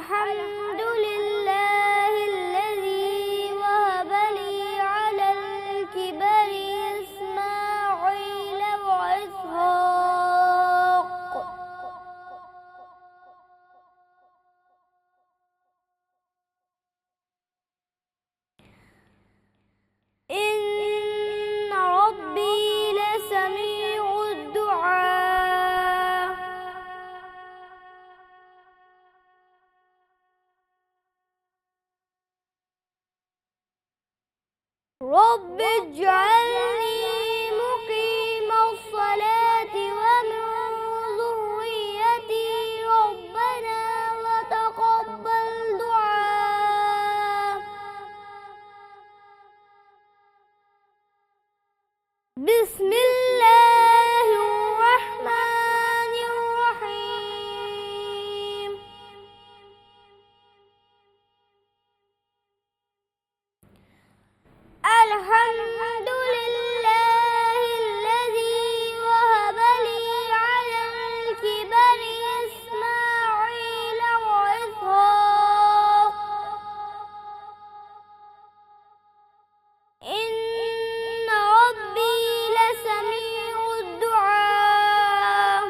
الحمد لله الذي وهب لي على الكبر إسماعيل وإسحاق إن ربي لسميع الدعاء رب اجعلني مقيم الصلاة ومن ذريتي ربنا وتقبل دعاء بسم الله الرحمن الرحيم الحمد لله الذي وهب لي على الكبر إسماعيل وإسحاق إن ربي لسميع الدعاء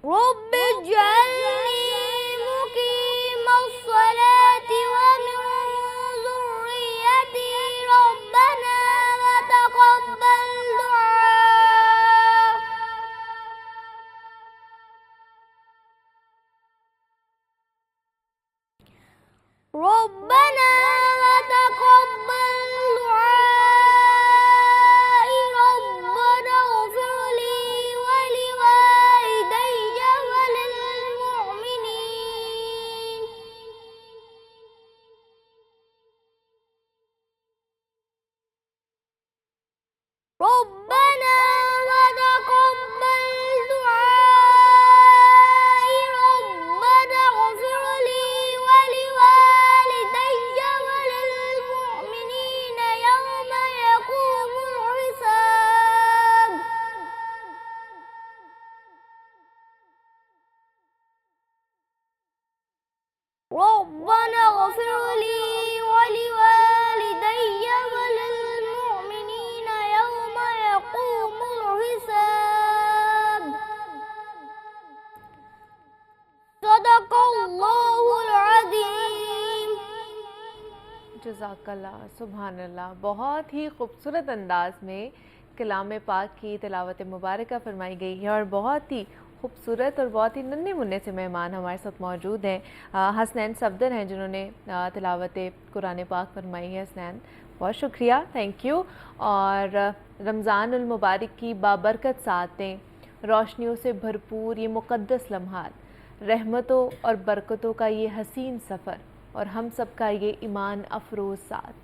رب اجعلني مقيم الصلاة ومن ذريتي ربنا وتقبل دعاء ربنا وتقبل دعائي ربنا اغفر لي ولوالدي وللمؤمنين ربنا وتقبل دعائي ربنا اغفر لي ولوالدي وللمؤمنين يوم يقوم الحساب ربنا اغفر لي ولوالدي وللمؤمنين يوم يقوم الحساب صدق اللہ العظیم. جزاک اللہ، سبحان اللہ. بہت ہی خوبصورت انداز میں کلام پاک کی تلاوت مبارکہ فرمائی گئی ہے، اور بہت ہی خوبصورت اور بہت ہی ننھے منھے سے مہمان ہمارے ساتھ موجود ہیں. حسنین صفدر ہیں جنہوں نے تلاوت قرآن پاک فرمائی ہے. حسنین، بہت شکریہ، تھینک یو. اور رمضان المبارک کی بابرکت ساعتیں، روشنیوں سے بھرپور یہ مقدس لمحات، رحمتوں اور برکتوں کا یہ حسین سفر، اور ہم سب کا یہ ایمان افروز ساتھ.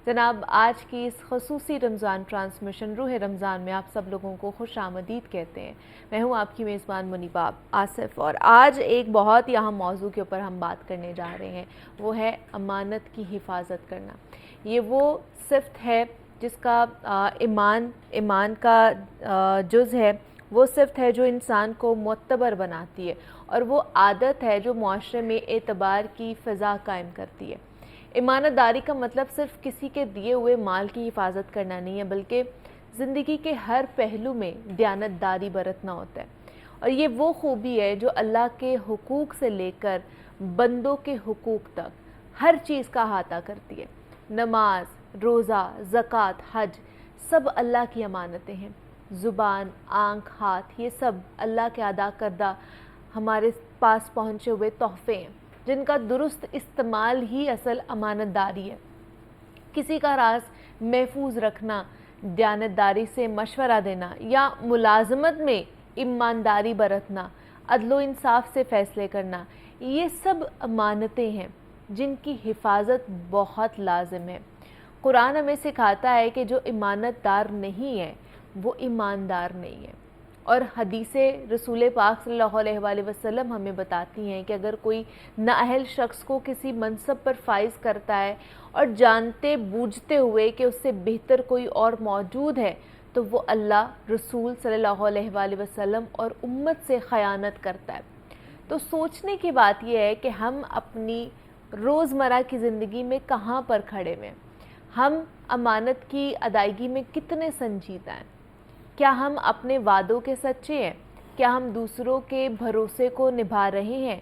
جناب، آج کی اس خصوصی رمضان ٹرانسمیشن روح رمضان میں آپ سب لوگوں کو خوش آمدید کہتے ہیں. میں ہوں آپ کی میزبان منیبہ آصف، اور آج ایک بہت ہی اہم موضوع کے اوپر ہم بات کرنے جا رہے ہیں، وہ ہے امانت کی حفاظت کرنا. یہ وہ صفت ہے جس کا ایمان کا جز ہے، وہ صفت ہے جو انسان کو معتبر بناتی ہے، اور وہ عادت ہے جو معاشرے میں اعتبار کی فضا قائم کرتی ہے. امانت داری کا مطلب صرف کسی کے دیے ہوئے مال کی حفاظت کرنا نہیں ہے، بلکہ زندگی کے ہر پہلو میں دیانت داری برتنا ہوتا ہے. اور یہ وہ خوبی ہے جو اللہ کے حقوق سے لے کر بندوں کے حقوق تک ہر چیز کا احاطہ کرتی ہے. نماز، روزہ، زکوٰۃ، حج، سب اللہ کی امانتیں ہیں. زبان، آنکھ، ہاتھ، یہ سب اللہ کے ادا کردہ ہمارے پاس پہنچے ہوئے تحفے ہیں، جن کا درست استعمال ہی اصل امانت داری ہے. کسی کا راز محفوظ رکھنا، دیانت داری سے مشورہ دینا، یا ملازمت میں ایمانداری برتنا، عدل و انصاف سے فیصلے کرنا، یہ سب امانتیں ہیں جن کی حفاظت بہت لازم ہے. قرآن ہمیں سکھاتا ہے کہ جو امانت دار نہیں ہے وہ ایماندار نہیں ہے. اور حدیث رسول پاک صلی اللہ علیہ وآلہ وسلم ہمیں بتاتی ہیں کہ اگر کوئی نااہل شخص کو کسی منصب پر فائز کرتا ہے اور جانتے بوجھتے ہوئے کہ اس سے بہتر کوئی اور موجود ہے تو وہ اللہ، رسول صلی اللہ علیہ وآلہ وسلم اور امت سے خیانت کرتا ہے۔ تو سوچنے کی بات یہ ہے کہ ہم اپنی روزمرہ کی زندگی میں کہاں پر کھڑے ہوئے ہیں، ہم امانت کی ادائیگی میں کتنے سنجیدہ ہیں، کیا ہم اپنے وعدوں کے سچے ہیں، کیا ہم دوسروں کے بھروسے کو نبھا رہے ہیں۔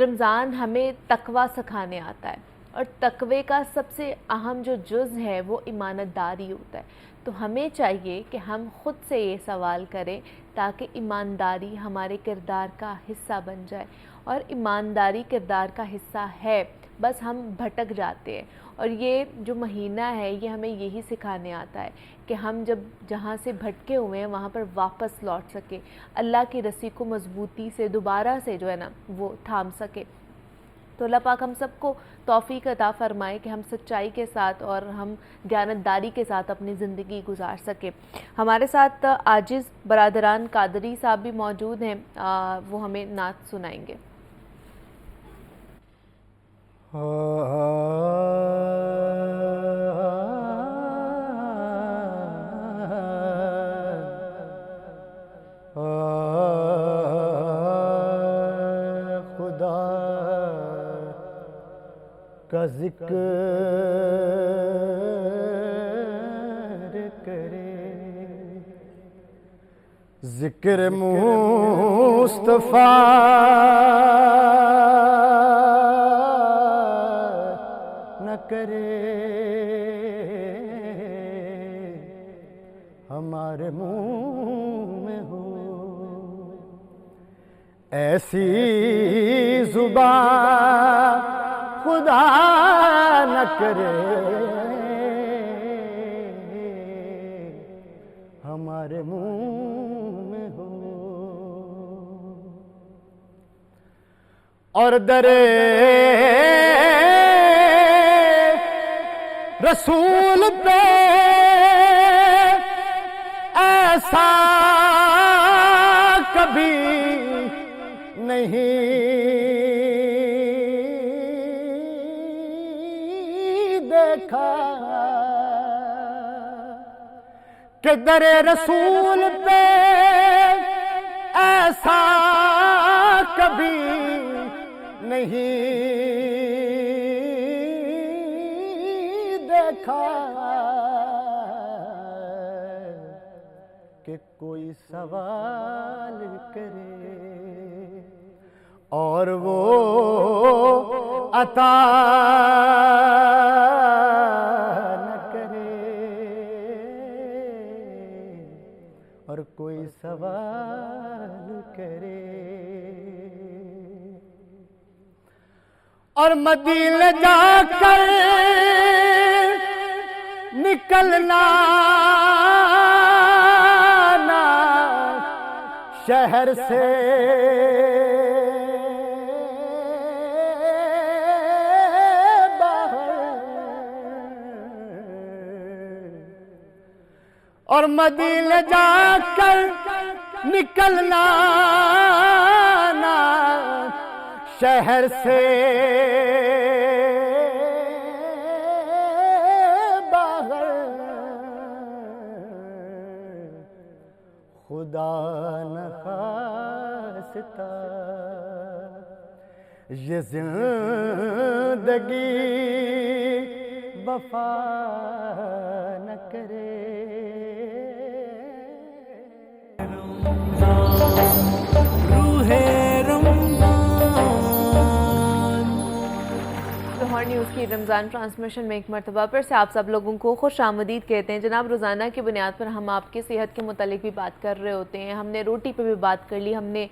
رمضان ہمیں تقوی سکھانے آتا ہے اور تقوی کا سب سے اہم جو جز ہے وہ ایمانت داری ہوتا ہے۔ تو ہمیں چاہیے کہ ہم خود سے یہ سوال کریں تاکہ ایمانداری ہمارے کردار کا حصہ بن جائے، اور ایمانداری کردار کا حصہ ہے، بس ہم بھٹک جاتے ہیں۔ اور یہ جو مہینہ ہے یہ ہمیں یہی سکھانے آتا ہے کہ ہم جب جہاں سے بھٹکے ہوئے ہیں وہاں پر واپس لوٹ سکیں، اللہ کی رسی کو مضبوطی سے دوبارہ سے جو ہے نا وہ تھام سکے۔ تو اللہ پاک ہم سب کو توفیق عطا فرمائے کہ ہم سچائی کے ساتھ اور ہم دیانتداری کے ساتھ اپنی زندگی گزار سکیں۔ ہمارے ساتھ عاجز برادران قادری صاحب بھی موجود ہیں، وہ ہمیں نعت سنائیں گے۔ خدا کا ذکر کرے، ذکر مصطفیٰ نہ کرے، ہمارے منہ میں ہو ایسی زبان خدا نہ کرے، ہمارے منہ میں ہو۔ اور درے رسول پہ ایسا کبھی نہیں دیکھا کہ در رسول پہ ایسا کبھی نہیں دیکھا کہ کوئی سوال کرے اور وہ عطا نہ کرے، اور کوئی سوال کرے اور مدینے جا کر نکلنا نہ شہر سے اور مدینے جا کر نکلنا نہ شہر سے باہر، خدا نخواستہ یہ زندگی وفا نہ کرے۔ لاہور نیوز کی رمضان ٹرانسمیشن میں ایک مرتبہ پر سے آپ سب لوگوں کو خوش آمدید کہتے ہیں۔ جناب، روزانہ کی بنیاد پر ہم آپ کی صحت کے متعلق بھی بات کر رہے ہوتے ہیں۔ ہم نے روٹی پہ بھی بات کر لی، ہم نے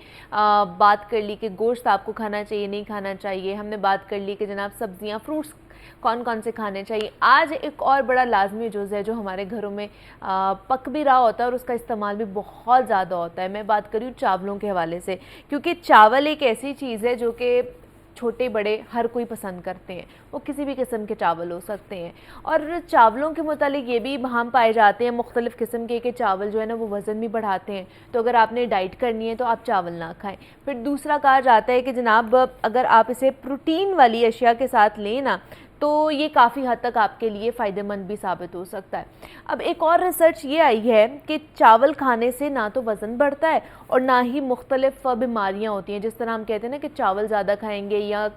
بات کر لی کہ گوشت آپ کو کھانا چاہیے نہیں کھانا چاہیے، ہم نے بات کر لی کہ جناب سبزیاں فروٹس کون کون سے کھانے چاہیے۔ آج ایک اور بڑا لازمی جز ہے جو ہمارے گھروں میں پک بھی رہا ہوتا ہے اور اس کا استعمال بھی بہت زیادہ ہوتا ہے۔ میں بات کر رہی ہوں چاولوں کے حوالے سے، کیونکہ چاول ایک ایسی چیز ہے جو کہ چھوٹے بڑے ہر کوئی پسند کرتے ہیں، وہ کسی بھی قسم کے چاول ہو سکتے ہیں. اور چاولوں کے متعلق یہ بھی ہم پائے جاتے ہیں مختلف قسم کے کہ چاول جو ہے نا وہ وزن بھی بڑھاتے ہیں، تو اگر آپ نے ڈائٹ کرنی ہے تو آپ چاول نہ کھائیں. پھر دوسرا کہا جاتا ہے کہ جناب اگر آپ اسے پروٹین والی اشیاء کے ساتھ لیں نا تو یہ کافی حد تک آپ کے لیے فائدہ مند بھی ثابت ہو سکتا ہے. اب ایک اور ریسرچ یہ آئی ہے کہ چاول کھانے سے نہ تو وزن بڑھتا ہے اور نہ ہی مختلف بیماریاں ہوتی ہیں. جس طرح ہم کہتے ہیں نا کہ چاول زیادہ کھائیں گے یا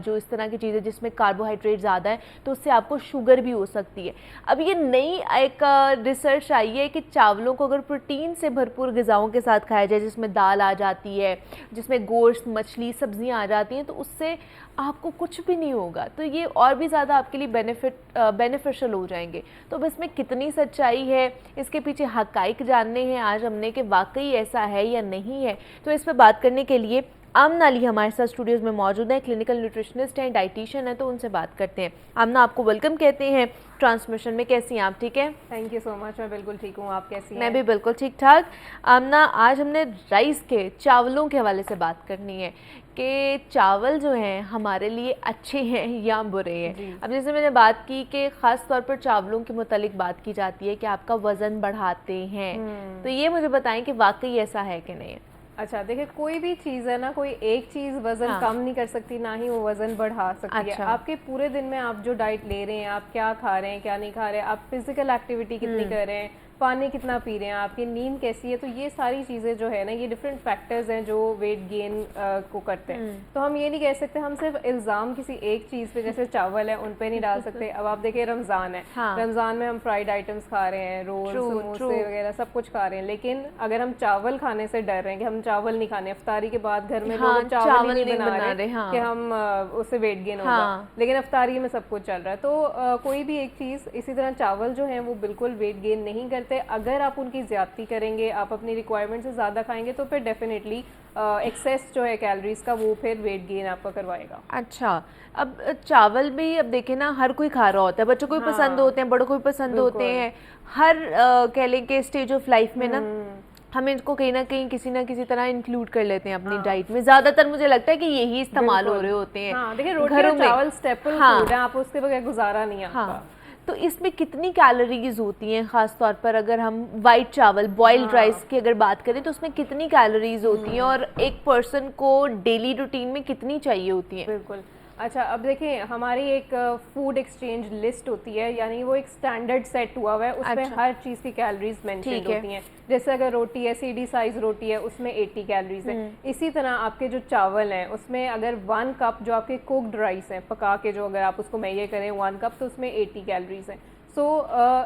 جو اس طرح کی چیزیں جس میں کاربوہائیڈریٹ زیادہ ہے تو اس سے آپ کو شوگر بھی ہو سکتی ہے. اب یہ نئی ایک ریسرچ آئی ہے کہ چاولوں کو اگر پروٹین سے بھرپور غذاؤں کے ساتھ کھایا جائے جس میں دال آ جاتی ہے، جس میں گوشت، مچھلی، سبزیاں آ جاتی ہیں، تو اس سے آپ کو کچھ بھی نہیں ہوگا، تو یہ اور بھی زیادہ آپ کے لیے بینیفیشل ہو جائیں گے. تو اب اس میں کتنی سچائی ہے، اس کے پیچھے حقائق جاننے ہیں آج ہم نے کہ واقعی ایسا ہے یا نہیں ہے. تو اس پہ بات کرنے کے لیے آمنہ علی ہمارے ساتھ اسٹوڈیوز میں موجود ہیں، کلینکل نیوٹریشنسٹ ہیں، ڈائٹیشین ہیں، تو ان سے بات کرتے ہیں. آمنہ آپ کو ویلکم کہتے ہیں ٹرانسمیشن میں. کیسی ہیں آپ؟ ٹھیک ہے؟ تھینک یو سو مچ. میں بالکل ٹھیک ہوں، آپ کیسی ہیں؟ میں بھی بالکل ٹھیک ٹھاک. آمنہ آج ہم نے رائس کے چاولوں کے حوالے سے بات کرنی ہے کہ چاول جو ہیں ہمارے لیے اچھے ہیں یا برے ہیں. اب جیسے میں نے بات کی کہ خاص طور پر چاولوں کے متعلق بات کی جاتی ہے کہ آپ کا وزن بڑھاتے ہیں، تو یہ مجھے بتائیں کہ واقعی ایسا ہے کہ نہیں ہے؟ اچھا دیکھیں، کوئی بھی چیز ہے نا، کوئی ایک چیز وزن کم نہیں کر سکتی، نہ ہی وہ وزن بڑھا سکتی ہے. آپ کے پورے دن میں آپ جو ڈائٹ لے رہے ہیں، آپ کیا کھا رہے ہیں کیا نہیں کھا رہے ہیں، آپ فزیکل ایکٹیویٹی کتنی کر رہے ہیں، پانی کتنا پی رہے ہیں، آپ کی نیند کیسی ہے، تو یہ ساری چیزیں جو ہے نا یہ ڈفرینٹ فیکٹرز ہیں جو ویٹ گین کو کرتے ہیں. تو ہم یہ نہیں کہہ سکتے، ہم صرف الزام کسی ایک چیز پہ جیسے چاول ہے ان پہ نہیں ڈال سکتے. اب آپ دیکھیں رمضان ہے، رمضان میں ہم فرائیڈ آئٹمس کھا رہے ہیں، رول، سموسے وغیرہ سب کچھ کھا رہے ہیں، لیکن اگر ہم چاول کھانے سے ڈر رہے ہیں کہ ہم چاول نہیں کھانے، افطاری کے بعد گھر میں لوگ چاول نہیں بنا رہے کہ ہم اس سے ویٹ گین ہوگا، لیکن افطاری میں سب کچھ چل رہا ہے. تو کوئی بھی ایک چیز، اسی طرح چاول جو ہیں وہ بالکل ویٹ گین نہیں کرتے. اگر آپ ان کی زیادتی کریں گے، آپ اپنی ریکوائرمنٹ سے زیادہ کھائیں گے تو پھر ڈیفینیٹلی ایکسیس جو ہے کیلریز کا وہ پھر ویٹ گین آپ کا کروائے گا. اچھا، اب چاول بھی اب دیکھیں نا ہر کوئی کھا رہا ہوتا ہے، بچوں کو بھی پسند ہوتے ہیں، بڑوں کو بھی پسند ہوتے ہیں. ہر کہہ لیں کہ اسٹیج آف لائف میں نا ہم ان کو کہیں نہ کہیں کسی نہ کسی طرح انکلوڈ کر لیتے ہیں اپنی ڈائٹ میں. زیادہ تر مجھے لگتا ہے کہ یہی استعمال ہو رہے ہوتے ہیں. دیکھیں روٹی اور چاول اسٹیپل فوڈ ہیں، آپ اس کے بغیر گزارا نہیں آپ کا. تو اس میں کتنی کیلوریز ہوتی ہیں، خاص طور پر اگر ہم وائٹ چاول بوائلڈ رائس کی اگر بات کریں تو اس میں کتنی کیلوریز ہوتی ہیں اور ایک پرسن کو ڈیلی روٹین میں کتنی چاہیے ہوتی ہیں؟ بالکل. اچھا اب دیکھیں، ہماری ایک فوڈ ایکسچینج لسٹ ہوتی ہے، یعنی وہ ایک سٹینڈرڈ سیٹ ہوا ہوا ہے، اس میں ہر چیز کی کیلوریز مینشن ہوتی ہیں. جیسے اگر روٹی ہے، سی ڈی سائز روٹی ہے، اس میں 80 کیلوریز ہیں. اسی طرح آپ کے جو چاول ہیں اس میں اگر 1 کپ جو آپ کے کوکڈ رائس ہیں پکا کے جو اگر آپ اس کو میجر کریں 1 کپ تو اس میں 80 کیلوریز ہیں. سو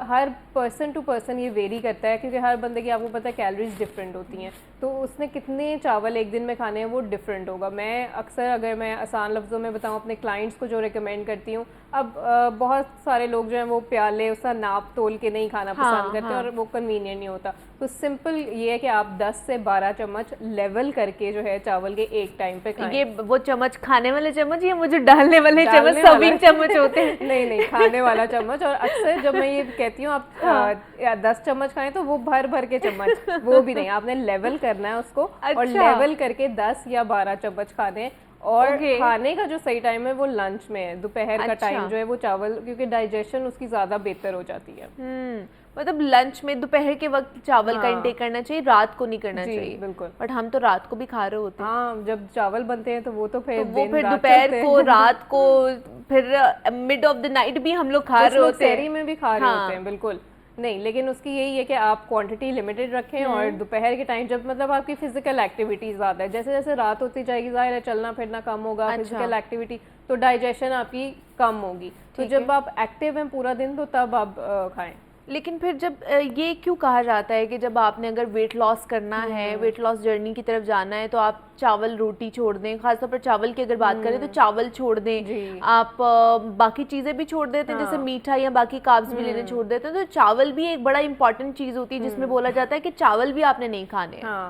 ہر پرسن ٹو پرسن یہ ویری کرتا ہے کیونکہ ہر بندے کی آپ کو پتہ ہے کیلوریز ڈفرینٹ ہوتی ہیں، تو اس نے کتنے چاول ایک دن میں کھانے ہیں وہ ڈفرینٹ ہوگا. میں اکثر اگر میں آسان لفظوں میں بتاؤں اپنے کلائنٹس کو جو ریکمینڈ کرتی ہوں، اب بہت سارے لوگ جو ہیں وہ پیالے اس کا ناپ تول کے نہیں کھانا پسند کرتے اور وہ کنوینئنٹ نہیں ہوتا. تو سمپل یہ ہے کہ آپ 10 سے 12 چمچ لیول کر کے جو ہے چاول کے ایک ٹائم پہ کھائیں. یہ وہ چمچ کھانے والے چمچ یا وہ جو ڈالنے والے چمچ سرونگ چمچ ہوتے ہیں؟ نہیں کھانے والا چمچ. اور اکثر جب میں یہ کہتی ہوں آپ 10 چمچ کھائیں تو وہ بھر بھر کے چمچ، وہ بھی نہیں، آپ نے لیول کرنا ہے اس کو اور لیول کر کے 10 یا 12 چمچ کھانے ہیں. اور کھانے کا جو صحیح ٹائم ہے وہ لنچ میں ہے، دوپہر کا ٹائم جو ہے وہ چاول، کیونکہ ڈائجیشن اس کی زیادہ بہتر ہو جاتی ہے. مطلب لنچ میں دوپہر کے وقت چاول کا انٹیک کرنا چاہیے، رات کو نہیں کرنا چاہیے. بالکل. بٹ ہم تو رات کو بھی کھا رہے ہوتے ہیں. ہاں جب چاول بنتے ہیں تو وہ تو پھر دوپہر کو، رات کو، پھر مڈ آف دا نائٹ بھی ہم لوگ کھا رہے ہوتے ہیں، سحری میں بھی کھا رہے ہوتے ہیں. بالکل نہیں، لیکن اس کی یہی ہے کہ آپ کوانٹٹی لمیٹڈ رکھیں اور دوپہر کے ٹائم جب مطلب آپ کی فزیکل ایکٹیویٹی زیادہ ہے، جیسے جیسے رات ہوتی جائے گی ظاہر ہے چلنا پھرنا کم ہوگا، فزیکل ایکٹیویٹی، تو ڈائجیشن آپ کی کم ہوگی. تو جب آپ ایکٹیو ہیں پورا دن تو تب آپ کھائیں. لیکن پھر جب یہ کیوں کہا جاتا ہے کہ جب آپ نے اگر ویٹ لاس کرنا ہے، ویٹ لاس جرنی کی طرف جانا ہے تو آپ چاول روٹی چھوڑ دیں، خاص طور پر چاول کی اگر بات کریں تو چاول چھوڑ دیں، آپ باقی چیزیں بھی چھوڑ دیتے ہیں جیسے میٹھا یا باقی کاربز بھی لینے چھوڑ دیتے ہیں، تو چاول بھی ایک بڑا امپورٹنٹ چیز ہوتی ہے جس میں بولا جاتا ہے کہ چاول بھی آپ نے نہیں کھانے ہیں.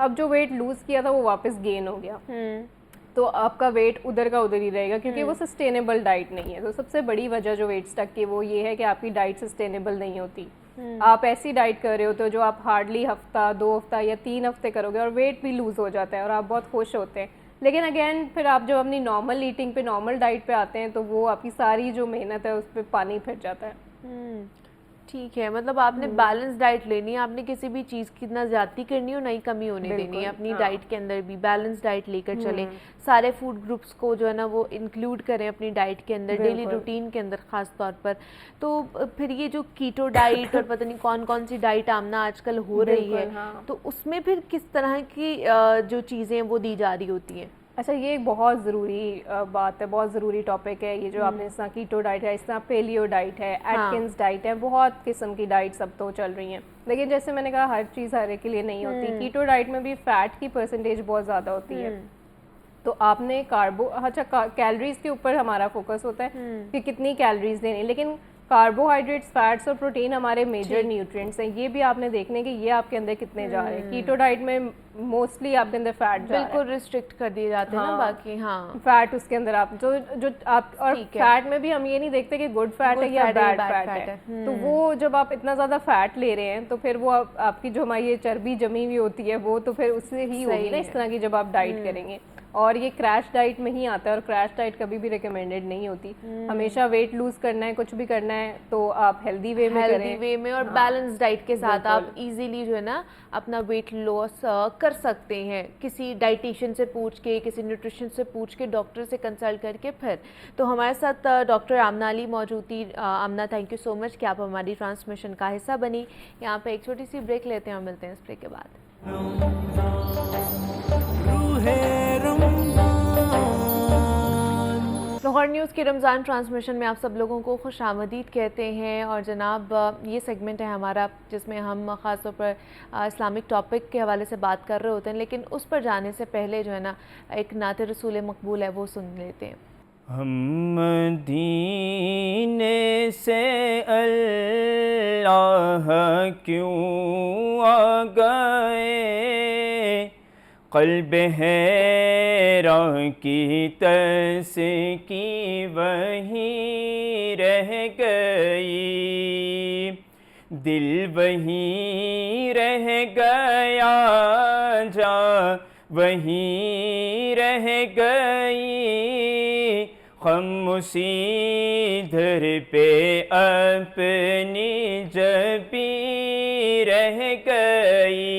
اب جو ویٹ لوز کیا تھا وہ واپس گین ہو گیا, تو آپ کا ویٹ ادھر کا ادھر ہی رہے گا, کیونکہ وہ سسٹینیبل ڈائٹ نہیں ہے. تو سب سے بڑی وجہ جو ویٹ اسٹک کی وہ یہ ہے کہ آپ کی ڈائٹ سسٹینیبل نہیں ہوتی. آپ ایسی ڈائٹ کر رہے ہوتے ہو جو آپ ہارڈلی ہفتہ 2 ہفتہ یا 3 ہفتے کرو گے, اور ویٹ بھی لوز ہو جاتا ہے اور آپ بہت خوش ہوتے ہیں. لیکن اگین پھر آپ جب اپنی نارمل ایٹنگ پہ نارمل ڈائٹ پہ آتے ہیں تو وہ آپ کی ساری جو محنت ہے اس پہ پانی پھر جاتا ہے. ٹھیک ہے, مطلب آپ نے بیلنس ڈائٹ لینی ہے, آپ نے کسی بھی چیز کی نہ زیادتی کرنی ہو نہ ہی کمی ہونے دینی ہے. اپنی ڈائٹ کے اندر بھی بیلنس ڈائٹ لے کر چلیں, سارے فوڈ گروپس کو جو ہے نا وہ انکلوڈ کریں اپنی ڈائٹ کے اندر, ڈیلی روٹین کے اندر خاص طور پر. تو پھر یہ جو کیٹو ڈائٹ اور پتہ نہیں کون کون سی ڈائٹ آمنا آج کل ہو رہی ہے, تو اس میں پھر کس طرح کی جو چیزیں وہ دی جا رہی ہوتی ہیں؟ اچھا, یہ ایک بہت ضروری بات ہے, بہت ضروری ٹاپک ہے یہ جو آپ نے, اس طرح کیٹو ڈائٹ ہے, اس طرح پیلیو ڈائٹ ہے, ایٹکنز ڈائٹ ہے, بہت قسم کی ڈائٹس اب تو چل رہی ہیں. لیکن جیسے میں نے کہا ہر چیز ہر ایک کے لیے نہیں ہوتی. کیٹو ڈائٹ میں بھی فیٹ کی پرسنٹیج بہت زیادہ ہوتی ہے, تو آپ نے اچھا کیلریز کے اوپر ہمارا فوکس ہوتا ہے کہ کتنی کیلریز دینی, لیکن کاربوہائیڈریٹس, فیٹس اور پروٹین ہمارے میجر نیوٹرینٹس ہیں. یہ بھی آپ نے دیکھنے کہ یہ آپ کے اندر کتنے جا رہے ہیں. کیٹو ڈائٹ میں موسٹلی آپ کے اندر فیٹ جا رہا ہے, بالکل ریسٹرکٹ کر دیے جاتے ہیں نا باقی. ہاں, فیٹ اس کے اندر آپ جو آپ, اور فیٹ میں بھی ہم یہ نہیں دیکھتے کہ گڈ فیٹ ہے یا بیڈ فیٹ ہے. تو وہ جب آپ اتنا زیادہ فیٹ لے رہے ہیں تو پھر وہ آپ کی جو ہماری یہ چربی جمی ہوئی ہوتی ہے وہ تو پھر اس سے ہی ہوگی نا اس طرح کی جب آپ ڈائٹ کریں گے. اور یہ کریش ڈائٹ میں ہی آتا ہے, اور کریش ڈائٹ کبھی بھی ریکمینڈیڈ نہیں ہوتی. ہمیشہ ویٹ لوز کرنا ہے, کچھ بھی کرنا ہے تو آپ ہیلدی وے میں کریں, ہیلدی وے میں اور بیلنس ڈائٹ کے ساتھ آپ ایزیلی جو ہے نا اپنا ویٹ لاس کر سکتے ہیں, کسی ڈائٹیشین سے پوچھ کے, کسی نیوٹریشن سے پوچھ کے, ڈاکٹر سے کنسلٹ کر کے. پھر تو ہمارے ساتھ ڈاکٹر آمنہ علی موجود تھی. آمنہ, تھینک یو سو مچ کہ آپ ہماری ٹرانسمیشن کا حصہ بنی. یہاں پہ ایک چھوٹی سی بریک لیتے ہیں اور ملتے ہیں اس بریک کے بعد. لاہور نیوز کی رمضان ٹرانسمیشن میں آپ سب لوگوں کو خوش آمدید کہتے ہیں. اور جناب یہ سیگمنٹ ہے ہمارا جس میں ہم خاص طور پر اسلامک ٹاپک کے حوالے سے بات کر رہے ہوتے ہیں, لیکن اس پر جانے سے پہلے جو ہے نا ایک نعت رسول مقبول ہے وہ سن لیتے ہیں. ہم مدینے سے اللہ کیوں آ گئے, قلب حیران کی ترس کی وہیں رہ گئی, دل وہیں رہ گیا, جا وہیں رہ گئی, ہم اسی در پہ اپنی جبیں رہ گئی.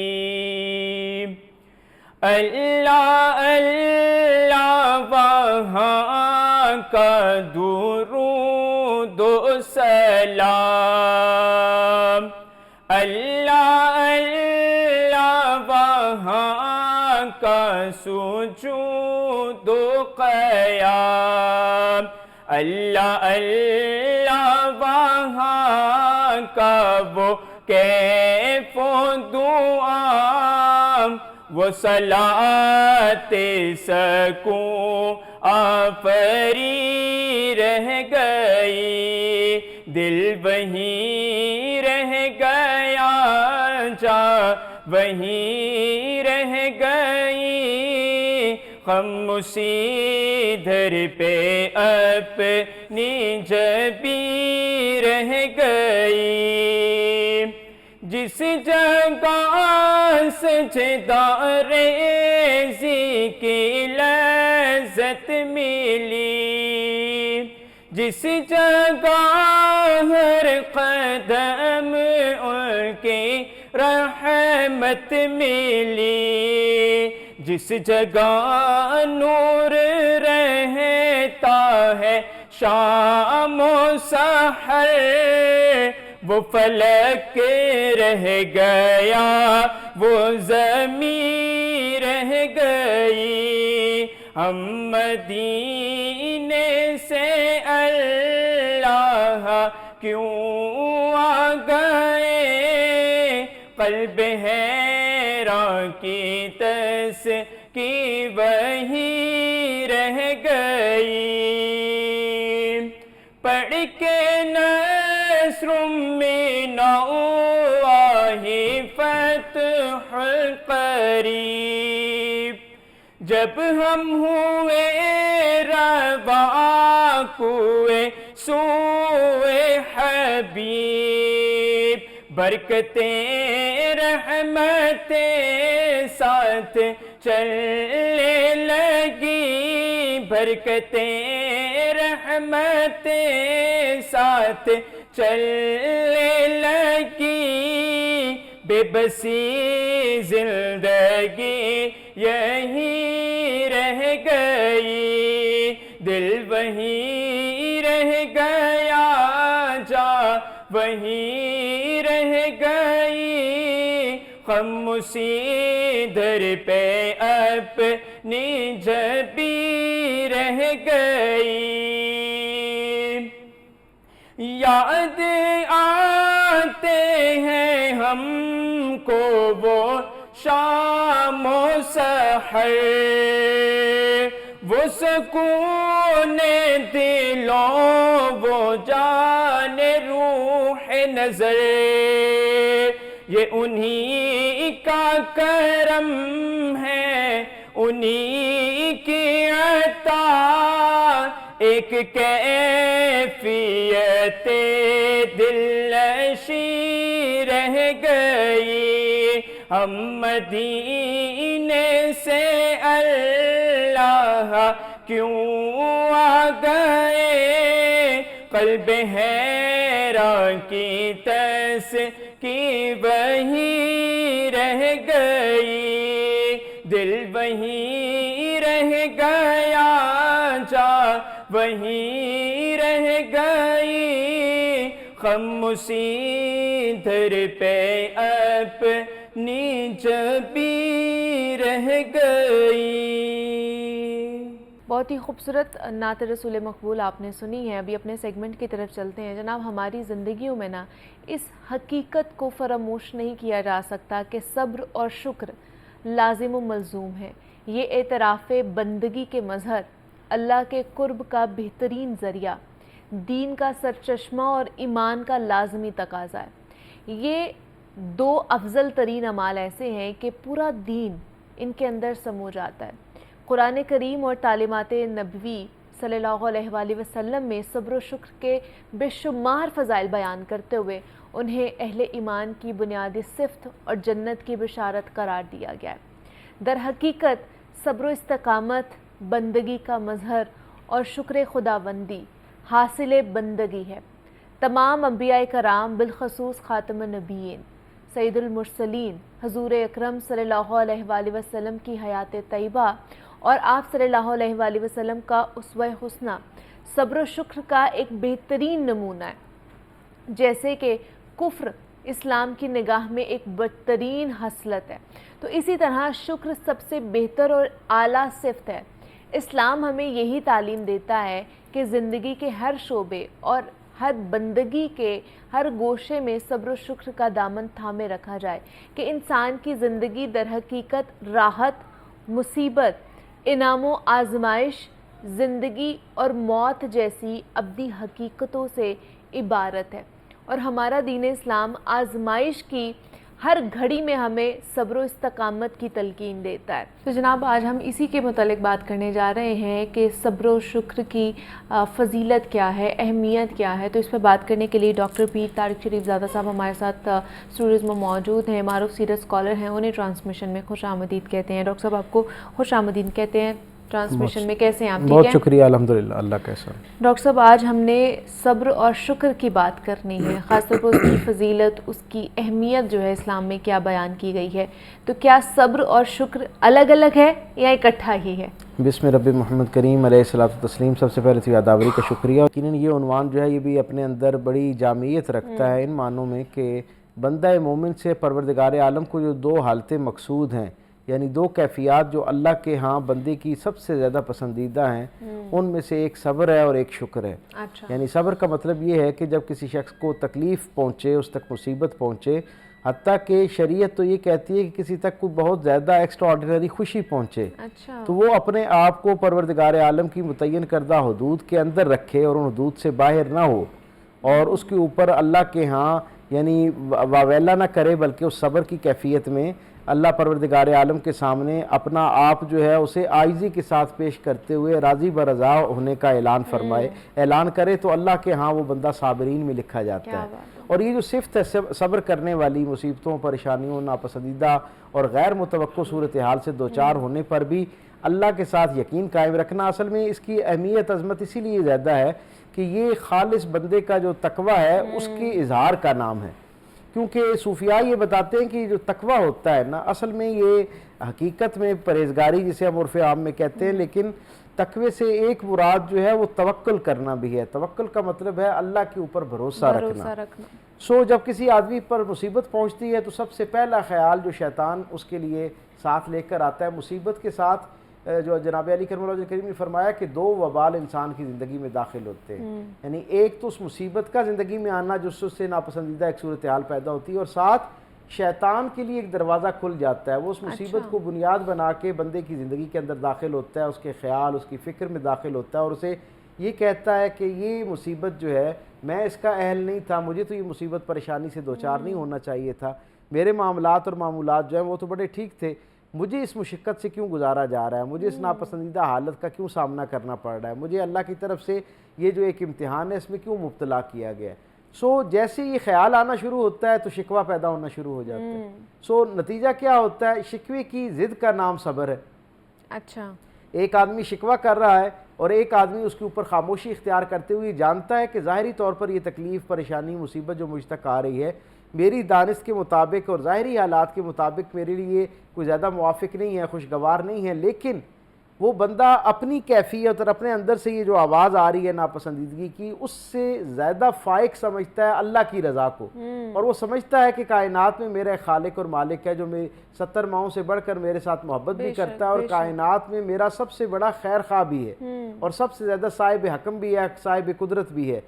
اللہ اللہ وہاں کا درود و سلام, اللہ اللہ وہاں کا سجود و قیام, اللہ اللہ وہاں کا وہ کیف و دعا, وہ صلاۃ سکون آفری رہ گئی, دل وہیں رہ گیا, جا وہیں رہ گئی, ہم اسی در پہ اپنی جبیں رہ گئی. جس جگہ سجدہ ریزی کی لذت ملی, جس جگہ ہر قدم ان کی رحمت ملی, جس جگہ نور رہتا ہے شام و سحر, وہ فلک رہ گیا, وہ زمین رہ گئی. ہم مدینے سے اللہ کیوں آ گئے, قلب حیران کی تس کی وہیں رہ گئی. پڑھ کے نصر من اللہ فتح القریب, جب ہم ہوئے روا کوئے سوئے حبیب برکتیں رحمتیں ساتھ چلنے لگی برکتیں رحمتیں ساتھ چلنے لگی بے بسی زندگی یہیں رہ گئی دل وہیں رہ گیا جا وہیں رہ گئی خاموشی در پہ اپنی جبی رہ گئی یاد آتے ہیں ہم کو وہ شام و سحر وہ سکون دلوں وہ جان روح نظر یہ انہی کا کرم ہے انہی کی عطا ایک کیفیت دلنشیں رہ گئی ہم مدینے سے اللہ کیوں آ گئے قلب حیران کی تسکی وہیں رہ گئی دل وہیں رہ گیا جا وہیں رہ گئی خاموشی در پہ اپنی جبی رہ گئی. بہت ہی خوبصورت نعت رسول مقبول آپ نے سنی ہے. ابھی اپنے سیگمنٹ کی طرف چلتے ہیں. جناب ہماری زندگیوں میں نا اس حقیقت کو فراموش نہیں کیا جا سکتا کہ صبر اور شکر لازم و ملزوم ہے. یہ اعتراف بندگی کے مظہر، اللہ کے قرب کا بہترین ذریعہ، دین کا سرچشمہ اور ایمان کا لازمی تقاضا ہے. یہ دو افضل ترین اعمال ایسے ہیں کہ پورا دین ان کے اندر سمو جاتا ہے. قرآن کریم اور تعلیمات نبوی صلی اللہ علیہ وآلہ وسلم میں صبر و شکر کے بے شمار فضائل بیان کرتے ہوئے انہیں اہل ایمان کی بنیادی صفت اور جنت کی بشارت قرار دیا گیا ہے. در حقیقت صبر و استقامت بندگی کا مظہر اور شکر خداوندی حاصل بندگی ہے. تمام انبیاء کرام بالخصوص خاتم النبیین سید المرسلین حضور اکرم صلی اللہ علیہ وآلہ وسلم کی حیات طیبہ اور آپ صلی اللہ علیہ وآلہ وسلم کا اسوہ حسنہ صبر و شکر کا ایک بہترین نمونہ ہے. جیسے کہ کفر اسلام کی نگاہ میں ایک بدترین خصلت ہے، تو اسی طرح شکر سب سے بہتر اور اعلیٰ صفت ہے. اسلام ہمیں یہی تعلیم دیتا ہے کہ زندگی کے ہر شعبے اور ہر بندگی کے ہر گوشے میں صبر و شکر کا دامن تھامے رکھا جائے کہ انسان کی زندگی در حقیقت راحت، مصیبت، انعام و آزمائش، زندگی اور موت جیسی ابدی حقیقتوں سے عبارت ہے. اور ہمارا دین اسلام آزمائش کی ہر گھڑی میں ہمیں صبر و استقامت کی تلقین دیتا ہے. تو جناب آج ہم اسی کے متعلق بات کرنے جا رہے ہیں کہ صبر و شکر کی فضیلت کیا ہے، اہمیت کیا ہے. تو اس پہ بات کرنے کے لیے ڈاکٹر پیر طارق شریف زادہ صاحب ہمارے ساتھ اسٹوڈیوز میں موجود ہیں. معروف سیرت اسکالر ہیں، انہیں ٹرانسمیشن میں خوش آمدید کہتے ہیں. ڈاکٹر صاحب آپ کو خوش آمدید کہتے ہیں ٹرانسمیشن میں. کیسے ہیں آپ؟ بہت شکریہ، الحمدللہ، اللہ کیسا. ڈاکٹر صاحب آج ہم نے صبر اور شکر کی بات کرنی ہے، خاص طور پر اس کی فضیلت، اس کی اہمیت جو ہے اسلام میں کیا بیان کی گئی ہے. تو کیا صبر اور شکر الگ الگ ہے یا اکٹھا ہی ہے؟ بسم رب محمد کریم علیہ الصلوۃ والتسلیم. سب سے پہلے تو یاداوری کا شکریہ. یقیناً یہ عنوان جو ہے یہ بھی اپنے اندر بڑی جامعیت رکھتا ہے ان معنوں میں کہ بندہ مومن سے پروردگار عالم کو جو دو حالتیں مقصود ہیں، یعنی دو کیفیات جو اللہ کے ہاں بندے کی سب سے زیادہ پسندیدہ ہیں، ان میں سے ایک صبر ہے اور ایک شکر ہے. یعنی صبر کا مطلب یہ ہے کہ جب کسی شخص کو تکلیف پہنچے، اس تک مصیبت پہنچے، حتیٰ کہ شریعت تو یہ کہتی ہے کہ کسی تک کوئی بہت زیادہ ایکسٹرا آرڈینری خوشی پہنچے تو وہ اپنے آپ کو پروردگار عالم کی متعین کردہ حدود کے اندر رکھے اور ان حدود سے باہر نہ ہو، اور اس کے اوپر اللہ کے ہاں یعنی واویلا نہ کرے، بلکہ اس صبر کی کیفیت میں اللہ پروردگار عالم کے سامنے اپنا آپ جو ہے اسے عاجزی کے ساتھ پیش کرتے ہوئے راضی برضا ہونے کا اعلان فرمائے، اعلان کرے تو اللہ کے ہاں وہ بندہ صابرین میں لکھا جاتا ہے۔ اور یہ جو صفت ہے صبر کرنے والی، مصیبتوں، پریشانیوں، ناپسندیدہ اور غیر متوقع صورتحال سے دوچار ہونے پر بھی اللہ کے ساتھ یقین قائم رکھنا، اصل میں اس کی اہمیت عظمت اسی لیے زیادہ ہے کہ یہ خالص بندے کا جو تقوی ہے اس کے اظہار کا نام ہے۔ کیونکہ صوفیاء یہ بتاتے ہیں کہ جو تقوی ہوتا ہے نا، اصل میں یہ حقیقت میں پرہیزگاری جسے ہم عرف عام میں کہتے ہیں، لیکن تقوی سے ایک مراد جو ہے وہ توکل کرنا بھی ہے۔ توکل کا مطلب ہے اللہ کے اوپر بھروسہ رکھنا۔ جب کسی آدمی پر مصیبت پہنچتی ہے تو سب سے پہلا خیال جو شیطان اس کے لیے ساتھ لے کر آتا ہے، مصیبت کے ساتھ جو جناب علی کرم اللہ وجہ کریم نے فرمایا کہ دو وبال انسان کی زندگی میں داخل ہوتے ہیں، یعنی ایک تو اس مصیبت کا زندگی میں آنا جس سے ناپسندیدہ ایک صورتحال پیدا ہوتی ہے، اور ساتھ شیطان کے لیے ایک دروازہ کھل جاتا ہے، وہ اس مصیبت کو بنیاد بنا کے بندے کی زندگی کے اندر داخل ہوتا ہے، اس کے خیال، اس کی فکر میں داخل ہوتا ہے، اور اسے یہ کہتا ہے کہ یہ مصیبت جو ہے میں اس کا اہل نہیں تھا، مجھے تو یہ مصیبت پریشانی سے دوچار نہیں ہونا چاہیے تھا، میرے معاملات اور معمولات جو ہیں وہ تو بڑے ٹھیک تھے، مجھے اس مشقت سے کیوں گزارا جا رہا ہے، مجھے اس ناپسندیدہ حالت کا کیوں سامنا کرنا پڑ رہا ہے، مجھے اللہ کی طرف سے یہ جو ایک امتحان ہے اس میں کیوں مبتلا کیا گیا ہے۔ جیسے یہ خیال آنا شروع ہوتا ہے تو شکوہ پیدا ہونا شروع ہو جاتا ہے۔ نتیجہ کیا ہوتا ہے؟ شکوے کی ضد کا نام صبر ہے۔ اچھا، ایک آدمی شکوہ کر رہا ہے اور ایک آدمی اس کے اوپر خاموشی اختیار کرتے ہوئے جانتا ہے کہ ظاہری طور پر یہ تکلیف، پریشانی، مصیبت جو مجھ تک آ رہی ہے میری دانست کے مطابق اور ظاہری حالات کے مطابق میرے لیے کوئی زیادہ موافق نہیں ہے، خوشگوار نہیں ہے، لیکن وہ بندہ اپنی کیفیت اور اپنے اندر سے یہ جو آواز آ رہی ہے ناپسندیدگی کی، اس سے زیادہ فائق سمجھتا ہے اللہ کی رضا کو، اور وہ سمجھتا ہے کہ کائنات میں میرا خالق اور مالک ہے جو میں 70 ماؤں سے بڑھ کر میرے ساتھ محبت بھی کرتا ہے، اور کائنات میں میرا سب سے بڑا خیر خواہ بھی ہے، اور سب سے زیادہ صاحب حکم بھی ہے، صاحب قدرت بھی ہے،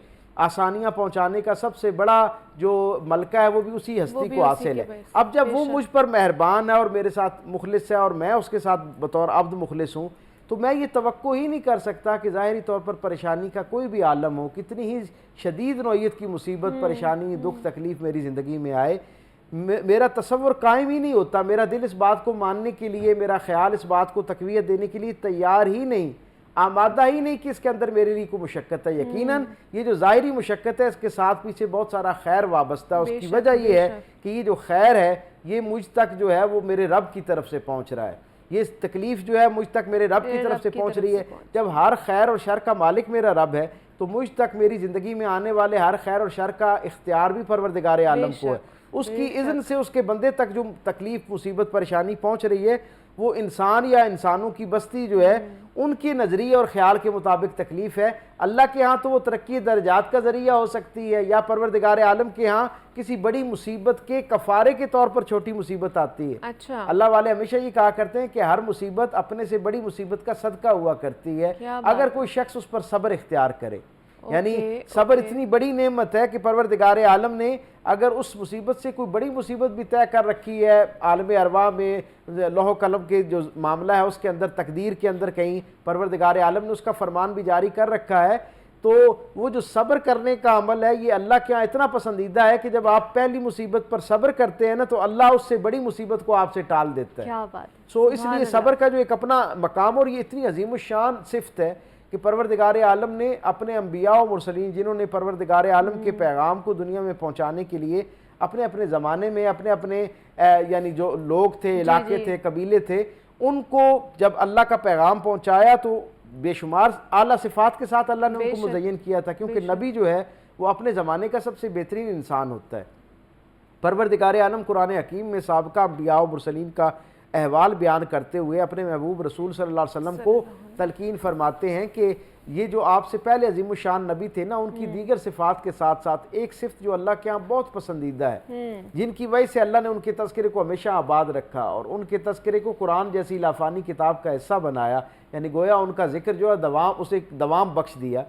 آسانیاں پہنچانے کا سب سے بڑا جو ملکہ ہے وہ بھی اسی ہستی کو حاصل ہے۔ اب جب وہ مجھ پر مہربان ہے اور میرے ساتھ مخلص ہے اور میں اس کے ساتھ بطور عبد مخلص ہوں، تو میں یہ توقع ہی نہیں کر سکتا کہ ظاہری طور پر پریشانی کا کوئی بھی عالم ہو، کتنی ہی شدید نوعیت کی مصیبت، پریشانی، دکھ، تکلیف میری زندگی میں آئے، میرا تصور قائم ہی نہیں ہوتا، میرا دل اس بات کو ماننے کے لیے، میرا خیال اس بات کو تقویت دینے کے لیے تیار ہی نہیں، آمادہ ہی نہیں کہ اس کے اندر میرے لیے کوئی مشقت ہے۔ یقیناً یہ جو ظاہری مشقت ہے اس کے ساتھ پیچھے بہت سارا خیر وابستہ ہے، اس کی وجہ یہ ہے کہ یہ جو خیر ہے یہ مجھ تک جو ہے وہ میرے رب کی طرف سے پہنچ رہا ہے، یہ تکلیف جو ہے مجھ تک میرے رب کی طرف سے پہنچ رہی ہے۔ جب ہر خیر اور شر کا مالک میرا رب ہے تو مجھ تک میری زندگی میں آنے والے ہر خیر اور شر کا اختیار بھی پروردگار عالم کو ہے، اس کی اذن سے اس کے بندے تک جو تکلیف، مصیبت، پریشانی پہنچ رہی ہے وہ انسان یا انسانوں کی بستی جو ہے ان کے نظریے اور خیال کے مطابق تکلیف ہے، اللہ کے ہاں تو وہ ترقی درجات کا ذریعہ ہو سکتی ہے، یا پروردگار عالم کے ہاں کسی بڑی مصیبت کے کفارے کے طور پر چھوٹی مصیبت آتی ہے۔ اچھا، اللہ والے ہمیشہ یہ کہا کرتے ہیں کہ ہر مصیبت اپنے سے بڑی مصیبت کا صدقہ ہوا کرتی ہے اگر کوئی شخص اس پر صبر اختیار کرے، یعنی صبر اتنی بڑی نعمت ہے کہ پروردگار عالم نے اگر اس مصیبت سے کوئی بڑی مصیبت بھی طے کر رکھی ہے، عالم ارواح میں لوح و قلم کے جو معاملہ ہے اس کے اندر، تقدیر کے اندر کہیں پروردگار عالم نے اس کا فرمان بھی جاری کر رکھا ہے، تو وہ جو صبر کرنے کا عمل ہے یہ اللہ کے ہاں اتنا پسندیدہ ہے کہ جب آپ پہلی مصیبت پر صبر کرتے ہیں نا تو اللہ اس سے بڑی مصیبت کو آپ سے ٹال دیتا ہے۔ کیا بات! اس لیے صبر کا جو ایک اپنا مقام، اور یہ اتنی عظیم الشان صفت ہے کہ پروردگار عالم نے اپنے انبیاء و مرسلین جنہوں نے پروردگار عالم کے پیغام کو دنیا میں پہنچانے کے لیے اپنے اپنے زمانے میں اپنے اپنے یعنی جو لوگ تھے، علاقے تھے، قبیلے تھے، ان کو جب اللہ کا پیغام پہنچایا تو بے شمار اعلیٰ صفات کے ساتھ اللہ نے ان کو مزین کیا تھا، کیونکہ نبی جو ہے وہ اپنے زمانے کا سب سے بہترین انسان ہوتا ہے۔ پروردگار عالم قرآن حکیم میں سابقہ انبیاء و مرسلین کا احوال بیان کرتے ہوئے اپنے محبوب رسول صلی اللہ علیہ وسلم کو تلقین فرماتے ہیں کہ یہ جو آپ سے پہلے عظیم الشان نبی تھے نا، ان کی دیگر صفات کے ساتھ ساتھ ایک صفت جو اللہ کے ہاں بہت پسندیدہ ہے، جن کی وجہ سے اللہ نے ان کے تذکرے کو ہمیشہ آباد رکھا اور ان کے تذکرے کو قرآن جیسی لافانی کتاب کا حصہ بنایا، یعنی گویا ان کا ذکر جو ہے اسے دوام بخش دیا۔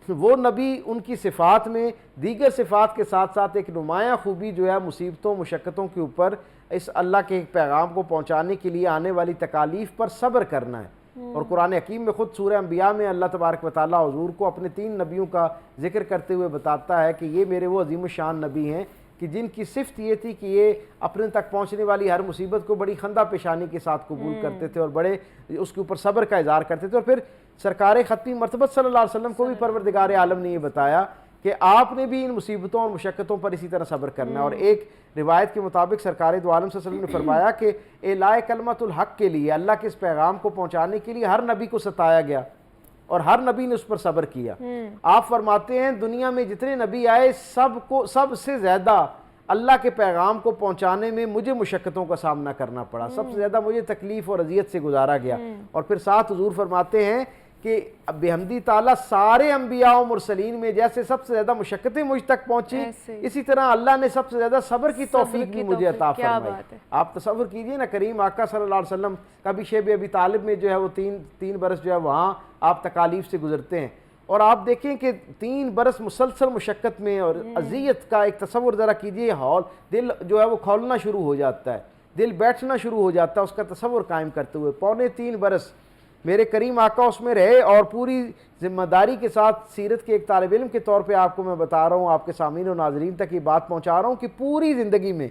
وہ نبی ان کی صفات میں دیگر صفات کے ساتھ ساتھ ایک نمایاں خوبی جو ہے مصیبتوں، مشقتوں کے اوپر اس اللہ کے پیغام کو پہنچانے کے لیے آنے والی تکالیف پر صبر کرنا ہے۔ اور قرآن حکیم میں خود سورہ انبیاء میں اللہ تبارک و تعالیٰ حضور کو اپنے 3 نبیوں کا ذکر کرتے ہوئے بتاتا ہے کہ یہ میرے وہ عظیم الشان نبی ہیں کہ جن کی صفت یہ تھی کہ یہ اپنے تک پہنچنے والی ہر مصیبت کو بڑی خندہ پیشانی کے ساتھ قبول کرتے تھے اور بڑے اس کے اوپر صبر کا اظہار کرتے تھے. اور پھر سرکار ختمی مرتبت صلی اللہ علیہ وسلم کو بھی پروردگار عالم نے یہ بتایا کہ آپ نے بھی ان مصیبتوں اور مشقتوں پر اسی طرح صبر کرنا ہے. اور ایک روایت کے مطابق سرکار دو عالم صلی اللہ علیہ وسلم نے فرمایا کہ اعلاء کلمۃ الحق کے لیے، اللہ کے اس پیغام کو پہنچانے کے لیے ہر نبی کو ستایا گیا اور ہر نبی نے اس پر صبر کیا. آپ فرماتے ہیں دنیا میں جتنے نبی آئے سب سے زیادہ اللہ کے پیغام کو پہنچانے میں مجھے مشقتوں کا سامنا کرنا پڑا، سب سے زیادہ مجھے تکلیف اور اذیت سے گزارا گیا. اور پھر ساتھ حضور فرماتے ہیں کہ بحمدی تعالیٰ سارے انبیاء و مرسلین میں جیسے سب سے زیادہ مشقتیں مجھ تک پہنچی، اسی طرح اللہ نے سب سے زیادہ صبر کی توفیق بھی مجھے عطا فرمائی. آپ تصور کیجئے نا، کریم آقا صلی اللہ علیہ وسلم کبھی شیب ابی طالب میں جو ہے وہ تین برس جو ہے وہاں آپ تکالیف سے گزرتے ہیں، اور آپ دیکھیں کہ 3 برس مسلسل مشقت میں اور اذیت کا ایک تصور ذرا کیجئے. دل جو ہے وہ کھولنا شروع ہو جاتا ہے، دل بیٹھنا شروع ہو جاتا ہے اس کا تصور قائم کرتے ہوئے. 3.25 برس میرے کریم آقا اس میں رہے، اور پوری ذمہ داری کے ساتھ سیرت کے ایک طالب علم کے طور پہ آپ کو میں بتا رہا ہوں، آپ کے سامعین و ناظرین تک یہ بات پہنچا رہا ہوں کہ پوری زندگی میں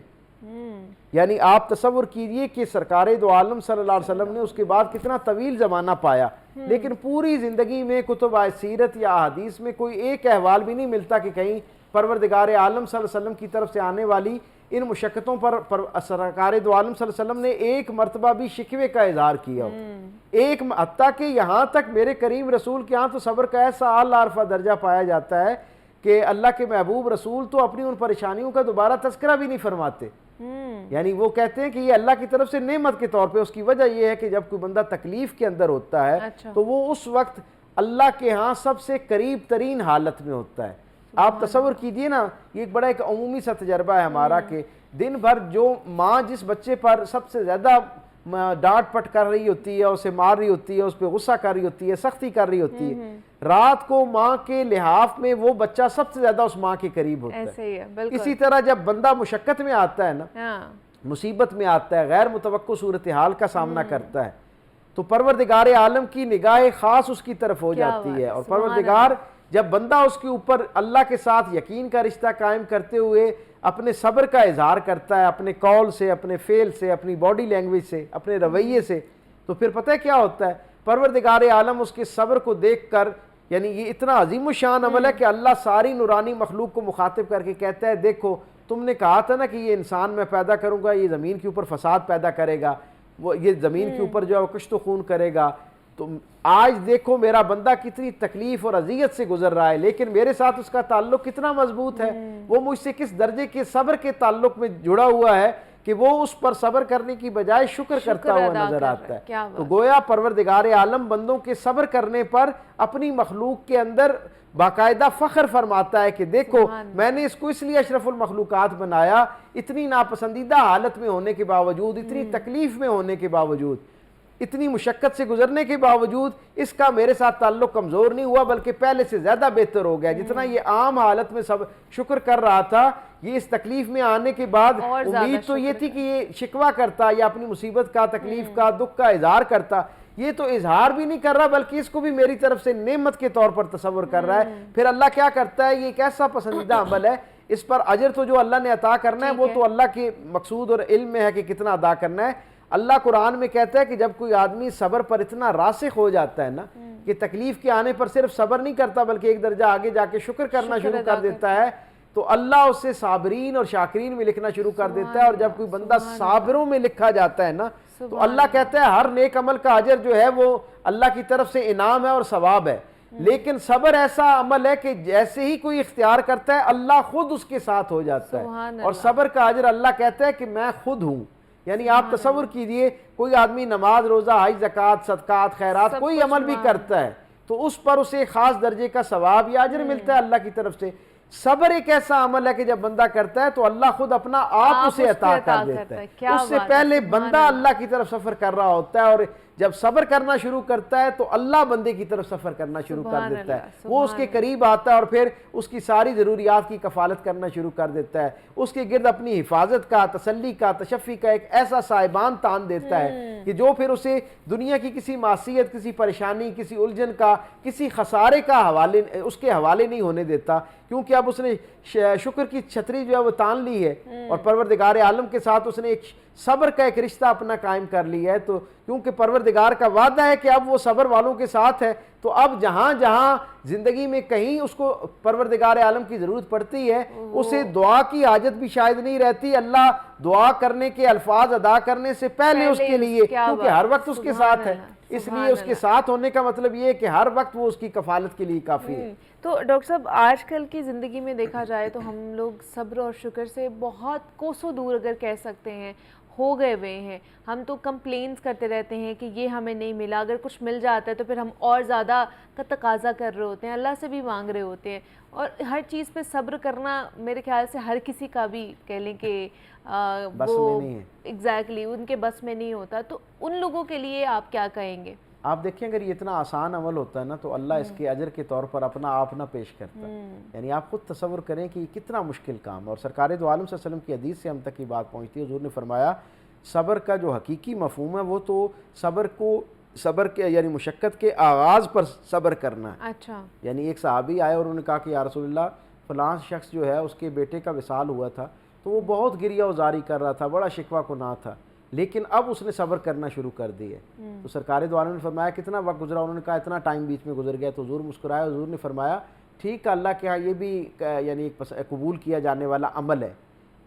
یعنی آپ تصور کیجئے کہ سرکار دو عالم صلی اللہ علیہ وسلم نے اس کے بعد کتنا طویل زمانہ پایا، لیکن پوری زندگی میں کتب سیرت یا احادیث میں کوئی ایک احوال بھی نہیں ملتا کہ کہیں پروردگار عالم صلی اللہ علیہ وسلم کی طرف سے آنے والی ان مشقتوں پر سرکار دو عالم صلی اللہ علیہ وسلم نے ایک مرتبہ بھی شکوے کا اظہار کیا ہو. حتیٰ کہ یہاں تک میرے کریم رسول کے ہاں تو صبر کا ایسا اعلیٰ عرفہ درجہ پایا جاتا ہے کہ اللہ کے محبوب رسول تو اپنی ان پریشانیوں کا دوبارہ تذکرہ بھی نہیں فرماتے. یعنی وہ کہتے ہیں کہ یہ اللہ کی طرف سے نعمت کے طور پہ. اس کی وجہ یہ ہے کہ جب کوئی بندہ تکلیف کے اندر ہوتا ہے تو وہ اس وقت اللہ کے ہاں سب سے قریب ترین حالت میں ہوتا ہے. آپ تصور کیجئے نا، یہ ایک بڑا ایک عمومی سا تجربہ ہے ہمارا کہ دن بھر جو ماں جس بچے پر سب سے زیادہ ڈانٹ پٹ کر رہی ہوتی ہے، اسے مار رہی ہوتی ہے، اس پہ غصہ کر رہی ہوتی ہے، سختی کر رہی ہوتی ہے، رات کو ماں کے لحاف میں وہ بچہ سب سے زیادہ اس ماں کے قریب ہوتا ہے. اسی طرح جب بندہ مشقت میں آتا ہے نا، مصیبت میں آتا ہے، غیر متوقع صورتحال کا سامنا کرتا ہے، تو پروردگار عالم کی نگاہ خاص اس کی طرف ہو جاتی ہے. اور پروردگار جب بندہ اس کے اوپر اللہ کے ساتھ یقین کا رشتہ قائم کرتے ہوئے اپنے صبر کا اظہار کرتا ہے، اپنے قول سے، اپنے فعل سے، اپنی باڈی لینگویج سے، اپنے رویے سے، تو پھر پتہ ہے کیا ہوتا ہے؟ پروردگار عالم اس کے صبر کو دیکھ کر، یعنی یہ اتنا عظیم الشان عمل ہے کہ اللہ ساری نورانی مخلوق کو مخاطب کر کے کہتا ہے دیکھو تم نے کہا تھا نا کہ یہ انسان میں پیدا کروں گا، یہ زمین کے اوپر فساد پیدا کرے گا، وہ یہ زمین کے اوپر جو ہے وہ کشت و خون کرے گا، تو آج دیکھو میرا بندہ کتنی تکلیف اور اذیت سے گزر رہا ہے، لیکن میرے ساتھ اس کا تعلق کتنا مضبوط ہے، وہ مجھ سے کس درجے کے صبر کے تعلق میں جڑا ہوا ہے کہ وہ اس پر صبر کرنے کی بجائے شکر کرتا ہوا نظر آتا ہے. تو گویا پروردگار عالم بندوں کے صبر کرنے پر اپنی مخلوق کے اندر باقاعدہ فخر فرماتا ہے کہ دیکھو میں نے اس کو اس لیے اشرف المخلوقات بنایا، اتنی ناپسندیدہ حالت میں ہونے کے باوجود، اتنی تکلیف میں ہونے کے باوجود، اتنی مشقت سے گزرنے کے باوجود اس کا میرے ساتھ تعلق کمزور نہیں ہوا بلکہ پہلے سے زیادہ بہتر ہو گیا. جتنا یہ عام حالت میں سب شکر کر رہا تھا، یہ اس تکلیف میں آنے کے بعد امید تو یہ تھی کہ یہ شکوہ کرتا یا اپنی مصیبت کا، تکلیف کا، دکھ کا اظہار کرتا، یہ تو اظہار بھی نہیں کر رہا بلکہ اس کو بھی میری طرف سے نعمت کے طور پر تصور کر رہا ہے. پھر اللہ کیا کرتا ہے؟ یہ ایک ایسا پسندیدہ عمل ہے، اس پر اجر تو جو اللہ نے عطا کرنا ہے وہ تو اللہ کے مقصود اور علم میں ہے کہ کتنا ادا کرنا ہے. اللہ قرآن میں کہتا ہے کہ جب کوئی آدمی صبر پر اتنا راسخ ہو جاتا ہے نا کہ تکلیف کے آنے پر صرف صبر نہیں کرتا بلکہ ایک درجہ آگے جا کے شکر کرنا شروع کر دیتا ہے، تو اللہ اسے صابرین اور شاکرین میں لکھنا شروع کر دیتا ہے. اور جب کوئی بندہ صابروں میں لکھا جاتا ہے نا تو اللہ کہتا ہے ہر نیک عمل کا اجر جو ہے وہ اللہ کی طرف سے انعام ہے اور ثواب ہے. لیکن صبر ایسا عمل ہے کہ جیسے ہی کوئی اختیار کرتا ہے اللہ خود اس کے ساتھ ہو جاتا ہے، اور صبر کا اجر اللہ کہتا ہے کہ میں خود ہوں. یعنی آپ تصور کیجئے کوئی آدمی نماز، روزہ، حج، زکوٰۃ، صدقات، خیرات کوئی عمل بھی کرتا ہے تو اس پر اسے خاص درجے کا ثواب یا اجر ملتا ہے اللہ کی طرف سے. صبر ایک ایسا عمل ہے کہ جب بندہ کرتا ہے تو اللہ خود اپنا آپ اسے عطا کر دیتا ہے. اس سے پہلے بندہ اللہ کی طرف سفر کر رہا ہوتا ہے اور جب صبر کرنا شروع کرتا ہے تو اللہ بندے کی طرف سفر کرنا شروع کر دیتا ہے, وہ اس کے قریب آتا ہے اور پھر اس کی ساری ضروریات کی کفالت کرنا شروع کر دیتا ہے, اس کے گرد اپنی حفاظت کا, تسلی کا, تشفی کا ایک ایسا صاحبان تان دیتا ہے کہ جو پھر اسے دنیا کی کسی معصیت, کسی پریشانی, کسی الجھن کا, کسی خسارے کا حوالے اس کے حوالے نہیں ہونے دیتا, کیونکہ اب اس نے شکر کی چھتری جو ہے وہ تان لی ہے اور پروردگار عالم کے ساتھ اس نے ایک صبر کا ایک رشتہ اپنا قائم کر لیا ہے. تو کیونکہ پروردگار کا وعدہ ہے کہ اب وہ صبر والوں کے ساتھ ہے, تو اب جہاں جہاں زندگی میں کہیں اس کو پروردگار عالم کی ضرورت پڑتی ہے اسے دعا کی حاجت بھی شاید نہیں رہتی, اللہ دعا کرنے کے الفاظ ادا کرنے سے پہلے اس کے لیے, کیونکہ ہر وقت اس کے ساتھ ہے, اس لیے اس کے ساتھ ہونے کا مطلب یہ ہے کہ ہر وقت وہ اس کی کفالت کے لیے کافی ہے. تو ڈاکٹر صاحب آج کل کی زندگی میں دیکھا جائے تو ہم لوگ صبر اور شکر سے بہت کوسوں دور اگر کہہ سکتے ہیں ہو گئے ہوئے ہیں. ہم تو کمپلینس کرتے رہتے ہیں کہ یہ ہمیں نہیں ملا, اگر کچھ مل جاتا ہے تو پھر ہم اور زیادہ کا تقاضا کر رہے ہوتے ہیں, اللہ سے بھی مانگ رہے ہوتے ہیں, اور ہر چیز پہ صبر کرنا میرے خیال سے ہر کسی کا بھی کہہ لیں کہ وہ ایگزیکٹلی ان کے بس میں نہیں ہوتا. تو ان لوگوں کے لیے آپ کیا کہیں گے؟ آپ دیکھیں اگر یہ اتنا آسان عمل ہوتا ہے نا تو اللہ اس کے اجر کے طور پر اپنا آپ نہ پیش کرتا ہے. یعنی آپ خود تصور کریں کہ یہ کتنا مشکل کام ہے, اور سرکار دو عالم صلی اللہ علیہ وسلم کی حدیث سے ہم تک یہ بات پہنچتی ہے. حضور نے فرمایا صبر کا جو حقیقی مفہوم ہے وہ تو صبر کے یعنی مشقت کے آغاز پر صبر کرنا ہے. اچھا, یعنی ایک صحابی آئے اور انہوں نے کہا کہ یا رسول اللہ فلاں شخص جو ہے اس کے بیٹے کا وصال ہوا تھا تو وہ بہت گریہ وزاری کر رہا تھا, بڑا شکوہ کناں تھا, لیکن اب اس نے صبر کرنا شروع کر دی ہے. تو سرکار دو عالم نے فرمایا کتنا وقت گزرا؟ انہوں نے کہا اتنا ٹائم بیچ میں گزر گیا. تو حضور مسکرائے, حضور نے فرمایا ٹھیک ہے, اللہ کے ہاں یہ بھی یعنی ایک قبول کیا جانے والا عمل ہے,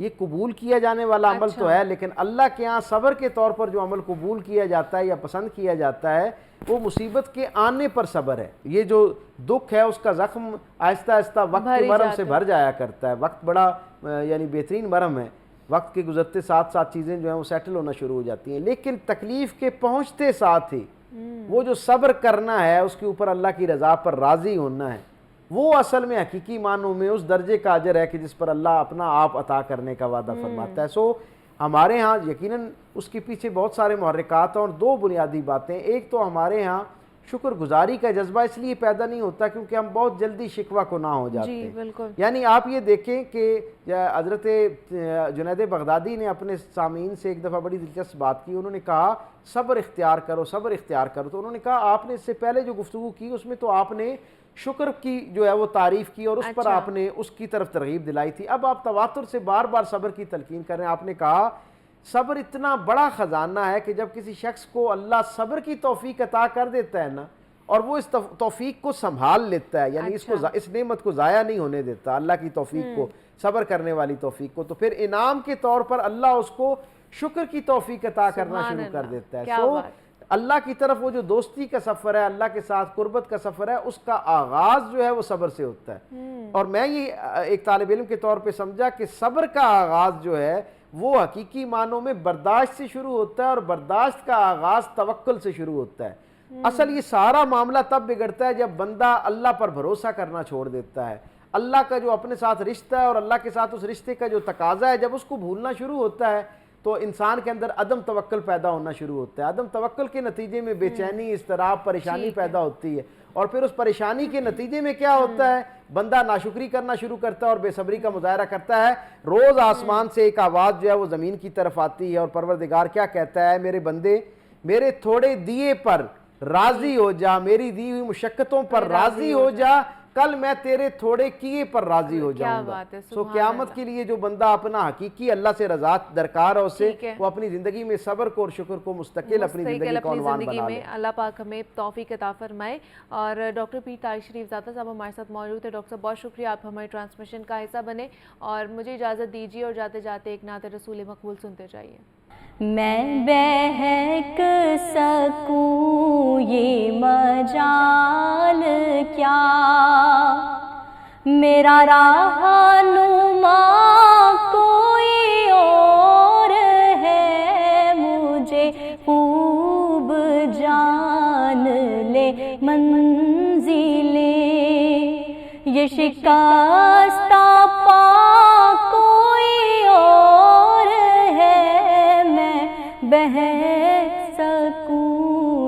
یہ قبول کیا جانے والا عمل تو ہے, لیکن اللہ کے ہاں صبر کے طور پر جو عمل قبول کیا جاتا ہے یا پسند کیا جاتا ہے وہ مصیبت کے آنے پر صبر ہے. یہ جو دکھ ہے اس کا زخم آہستہ آہستہ وقت کے مرہم سے بھر جایا کرتا ہے. وقت بڑا یعنی بہترین مرہم ہے, وقت کے گزرتے ساتھ ساتھ چیزیں جو ہیں وہ سیٹل ہونا شروع ہو جاتی ہیں, لیکن تکلیف کے پہنچتے ساتھ ہی وہ جو صبر کرنا ہے اس کے اوپر اللہ کی رضا پر راضی ہونا ہے, وہ اصل میں حقیقی معنوں میں اس درجے کا اجر ہے کہ جس پر اللہ اپنا آپ عطا کرنے کا وعدہ فرماتا ہے. سو ہمارے ہاں یقیناً اس کے پیچھے بہت سارے محرکات ہیں, اور دو بنیادی باتیں. ایک تو ہمارے ہاں شکر گزاری کا جذبہ اس لیے پیدا نہیں ہوتا کیونکہ ہم بہت جلدی شکوہ کناں ہو جاتے ہیں. بالکل. یعنی آپ یہ دیکھیں کہ حضرت جنید بغدادی نے اپنے سامعین سے ایک دفعہ بڑی دلچسپ بات کی. انہوں نے کہا صبر اختیار کرو, صبر اختیار کرو. تو انہوں نے کہا آپ نے اس سے پہلے جو گفتگو کی اس میں تو آپ نے شکر کی جو ہے وہ تعریف کی اور اس پر آپ نے اس کی طرف ترغیب دلائی تھی. اب آپ تواتر سے بار بار صبر کی تلقین کر رہے ہیں. آپ نے کہا صبر اتنا بڑا خزانہ ہے کہ جب کسی شخص کو اللہ صبر کی توفیق عطا کر دیتا ہے نا, اور وہ اس توفیق کو سنبھال لیتا ہے, یعنی اس نعمت کو ضائع نہیں ہونے دیتا, اللہ کی توفیق کو, صبر کرنے والی توفیق کو, تو پھر انعام کے طور پر اللہ اس کو شکر کی توفیق عطا کرنا شروع کر دیتا ہے. سو اللہ کی طرف وہ جو دوستی کا سفر ہے, اللہ کے ساتھ قربت کا سفر ہے, اس کا آغاز جو ہے وہ صبر سے ہوتا ہے. اور میں یہ ایک طالب علم کے طور پہ سمجھا کہ صبر کا آغاز جو ہے وہ حقیقی معنوں میں برداشت سے شروع ہوتا ہے, اور برداشت کا آغاز توکل سے شروع ہوتا ہے. اصل یہ سارا معاملہ تب بگڑتا ہے جب بندہ اللہ پر بھروسہ کرنا چھوڑ دیتا ہے. اللہ کا جو اپنے ساتھ رشتہ ہے اور اللہ کے ساتھ اس رشتے کا جو تقاضا ہے, جب اس کو بھولنا شروع ہوتا ہے تو انسان کے اندر عدم توکل پیدا ہونا شروع ہوتا ہے. عدم توکل کے نتیجے میں بے چینی, اضطراب, پریشانی پیدا ہوتی ہے, اور پھر اس پریشانی کے نتیجے میں کیا ہوتا ہے, بندہ ناشکری کرنا شروع کرتا ہے اور بے صبری کا مظاہرہ کرتا ہے. روز آسمان سے ایک آواز جو ہے وہ زمین کی طرف آتی ہے, اور پروردگار کیا کہتا ہے, میرے بندے میرے تھوڑے دیے پر راضی ہو جا, میری دی ہوئی مشقتوں پر راضی ہو جا, کل میں تیرے تھوڑے کیے پر راضی ہو جاؤں گا. سو قیامت کے لیے جو بندہ اپنا حقیقی اللہ سے رضا درکار ہے اسے, وہ اپنی زندگی میں صبر کو اور شکر کو مستقل اپنی زندگی کا عنوان بنا لے. اللہ پاک ہمیں توفیق عطا فرمائے. اور ڈاکٹر پیر طارق شریف زادہ صاحب ہمارے ساتھ موجود ہے. ڈاکٹر صاحب بہت شکریہ, آپ ہمارے ٹرانسمیشن کا حصہ بنے, اور مجھے اجازت دیجیے اور جاتے جاتے ایک نعت رسول مقبول سنتے جائیے. میں بہک سکوں یہ مجال کیا, میرا رہنما کوئی اور ہے, مجھے خوب جان لے منزلیں, یہ شکستہ پا کوئی اور ہے, میں بہک سکوں